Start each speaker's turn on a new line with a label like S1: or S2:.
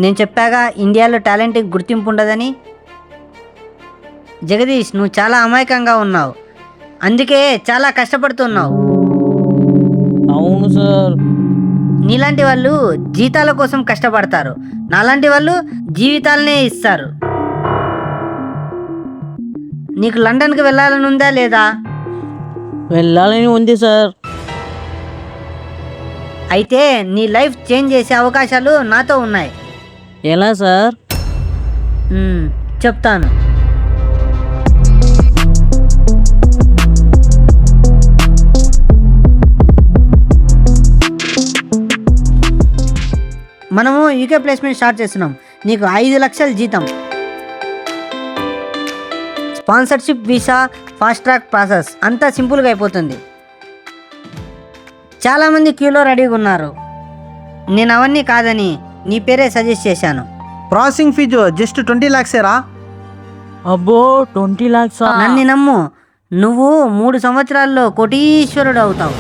S1: నేను చెప్పాగా ఇండియాలో టాలెంట్కి గుర్తింపు ఉండదని. జగదీష్, నువ్వు చాలా అమాయకంగా ఉన్నావు, అందుకే చాలా కష్టపడుతున్నావు.
S2: అవును సార్.
S1: నీలాంటి వాళ్ళు జీతాల కోసం కష్టపడతారు, నాలాంటి వాళ్ళు జీవితాలనే ఇస్తారు. నీకు లండన్కి వెళ్ళాలని ఉందా లేదా?
S2: వెళ్ళాలని ఉంది సార్.
S1: అయితే నీ లైఫ్ చేంజ్ చేసే అవకాశాలు నాతో ఉన్నాయి.
S2: ఎలా సార్?
S1: చెప్తాను. మనము యూకే ప్లేస్మెంట్ స్టార్ట్ చేస్తున్నాం. నీకు 5 లక్షల జీతం, sponsorship, visa, fast track process అంతా సింపుల్గా అయిపోతుంది. చాలామంది క్యూలో రెడీగా ఉన్నారు. నేను అవన్నీ కాదని నీ పేరే సజెస్ట్ చేశాను.
S3: ప్రాసెసింగ్ ఫీజు జస్ట్ 20 lakhs-ఏరా?
S2: అబ్బో, 20 lakhs?
S1: నన్ను నమ్ము, నువ్వు 3 సంవత్సరాల్లో కోటీశ్వరుడు అవుతావు.